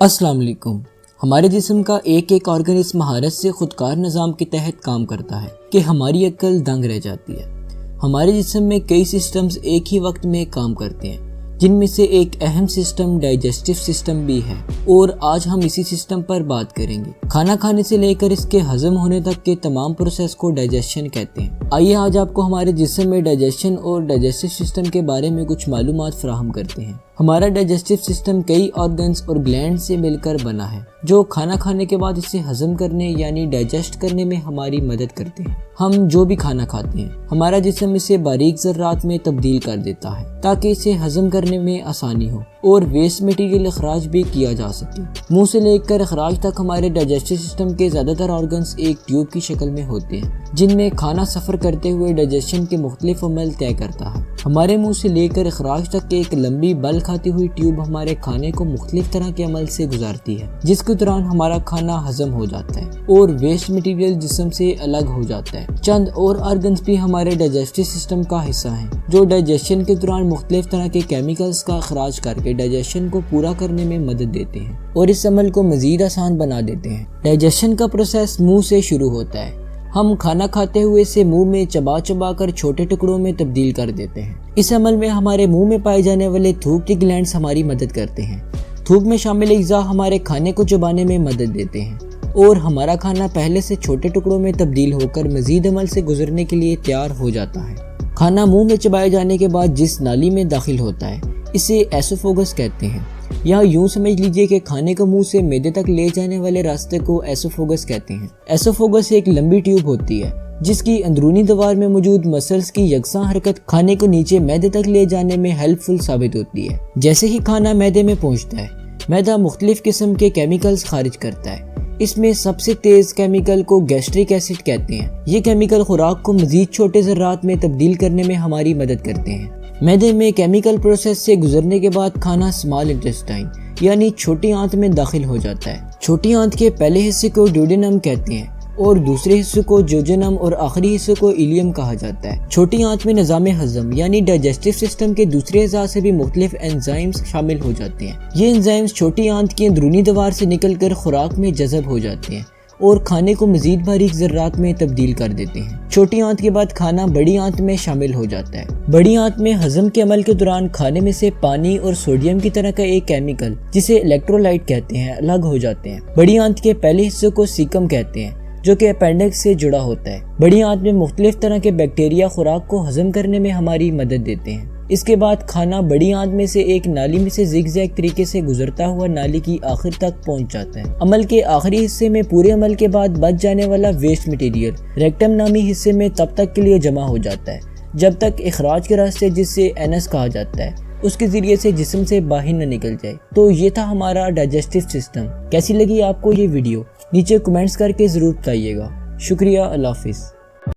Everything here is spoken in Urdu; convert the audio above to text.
السلام علیکم۔ ہمارے جسم کا ایک ایک آرگن اس مہارت سے خودکار نظام کے تحت کام کرتا ہے کہ ہماری عقل دنگ رہ جاتی ہے۔ ہمارے جسم میں کئی سسٹمز ایک ہی وقت میں کام کرتے ہیں، جن میں سے ایک اہم سسٹم ڈائجسٹو سسٹم بھی ہے، اور آج ہم اسی سسٹم پر بات کریں گے۔ کھانا کھانے سے لے کر اس کے ہضم ہونے تک کے تمام پروسیس کو ڈائجیشن کہتے ہیں۔ آئیے آج آپ کو ہمارے جسم میں ڈائجیشن اور ڈائجسٹو سسٹم کے بارے میں کچھ معلومات فراہم کرتے ہیں۔ ہمارا ڈائجسٹو سسٹم کئی آرگنز اور گلینڈ سے مل کر بنا ہے، جو کھانا کھانے کے بعد اسے ہضم کرنے یعنی ڈائجسٹ کرنے میں ہماری مدد کرتے ہیں۔ ہم جو بھی کھانا کھاتے ہیں، ہمارا جسم اسے باریک ذرات میں تبدیل کر دیتا ہے تاکہ اسے ہضم کرنے میں آسانی ہو اور ویسٹ مٹیریل اخراج بھی کیا جا سکے۔ منہ سے لے کر اخراج تک ہمارے ڈائجسٹو سسٹم کے زیادہ تر آرگنز ایک ٹیوب کی شکل میں ہوتے ہیں، جن میں کھانا سفر کرتے ہوئے ڈائجیشن کے مختلف عمل طے کرتا ہے۔ ہمارے منہ سے لے کر اخراج تک ایک لمبی بل کھاتی ہوئی ٹیوب ہمارے کھانے کو مختلف طرح کے عمل سے گزارتی ہے، جس کے دوران ہمارا کھانا ہضم ہو جاتا ہے اور ویسٹ مٹیریل جسم سے الگ ہو جاتا ہے۔ چند اور آرگنز بھی ہمارے ڈائجسٹو سسٹم کا حصہ ہیں، جو ڈائجیشن کے دوران مختلف طرح کے کیمیکلز کا اخراج کر کے ڈائجیشن کو پورا کرنے میں مدد دیتے ہیں اور اس عمل کو مزید آسان بنا دیتے ہیں۔ ڈائجیشن کا پروسیس منہ سے شروع ہوتا ہے۔ ہم کھانا کھاتے ہوئے اسے منہ میں چبا چبا کر چھوٹے ٹکڑوں میں تبدیل کر دیتے ہیں۔ اس عمل میں ہمارے منہ میں پائے جانے والے تھوک کے گلینڈز ہماری مدد کرتے ہیں۔ تھوک میں شامل اجزاء ہمارے کھانے کو چبانے میں مدد دیتے ہیں اور ہمارا کھانا پہلے سے چھوٹے ٹکڑوں میں تبدیل ہو کر مزید عمل سے گزرنے کے لیے تیار ہو جاتا ہے۔ کھانا منہ میں چبائے جانے کے بعد جس نالی میں داخل ہوتا ہے، اسے ایسوفوگس کہتے ہیں، یا یوں سمجھ لیجئے کہ کھانے کو منہ سے معدے تک لے جانے والے راستے کو ایسوفوگس کہتے ہیں۔ ایسوفوگس ایک لمبی ٹیوب ہوتی ہے جس کی اندرونی دیوار میں موجود مسلز کی یکساں حرکت کھانے کو نیچے معدے تک لے جانے میں ہیلپ فل ثابت ہوتی ہے۔ جیسے ہی کھانا معدے میں پہنچتا ہے، معدہ مختلف قسم کے کیمیکلز خارج کرتا ہے۔ اس میں سب سے تیز کیمیکل کو گیسٹرک ایسڈ کہتے ہیں۔ یہ کیمیکل خوراک کو مزید چھوٹے ذرات میں تبدیل کرنے میں ہماری مدد کرتے ہیں۔ معدے میں کیمیکل پروسیس سے گزرنے کے بعد کھانا اسمال انٹسٹائن یعنی چھوٹی آنت میں داخل ہو جاتا ہے۔ چھوٹی آنت کے پہلے حصے کو ڈیوڈینم کہتے ہیں اور دوسرے حصے کو جوجنم اور آخری حصے کو ایلیم کہا جاتا ہے۔ چھوٹی آنت میں نظام ہضم یعنی ڈائجسٹو سسٹم کے دوسرے اعضاء سے بھی مختلف انزائمز شامل ہو جاتے ہیں۔ یہ انزائمز چھوٹی آنت کی اندرونی دیوار سے نکل کر خوراک میں جذب ہو جاتے ہیں اور کھانے کو مزید باریک ذرات میں تبدیل کر دیتے ہیں۔ چھوٹی آنت کے بعد کھانا بڑی آنت میں شامل ہو جاتا ہے۔ بڑی آنت میں ہضم کے عمل کے دوران کھانے میں سے پانی اور سوڈیم کی طرح کا ایک کیمیکل جسے الیکٹرولائٹ کہتے ہیں الگ ہو جاتے ہیں۔ بڑی آنت کے پہلے حصے کو سیکم کہتے ہیں، جو کہ اپینڈکس سے جڑا ہوتا ہے۔ بڑی آنت میں مختلف طرح کے بیکٹیریا خوراک کو ہضم کرنے میں ہماری مدد دیتے ہیں۔ اس کے بعد کھانا بڑی آنت میں سے ایک نالی میں سے زگ زیگ طریقے سے گزرتا ہوا نالی کی آخر تک پہنچ جاتا ہے۔ عمل کے آخری حصے میں پورے عمل کے بعد بچ جانے والا ویسٹ مٹیریل ریکٹم نامی حصے میں تب تک کے لیے جمع ہو جاتا ہے جب تک اخراج کے راستے جسے اینس کہا جاتا ہے اس کے ذریعے سے جسم سے باہر نہ نکل جائے۔ تو یہ تھا ہمارا ڈائجسٹو سسٹم۔ کیسی لگی آپ کو یہ ویڈیو؟ نیچے کمنٹس کر کے ضرور بتائیے گا۔ شکریہ، اللہ حافظ۔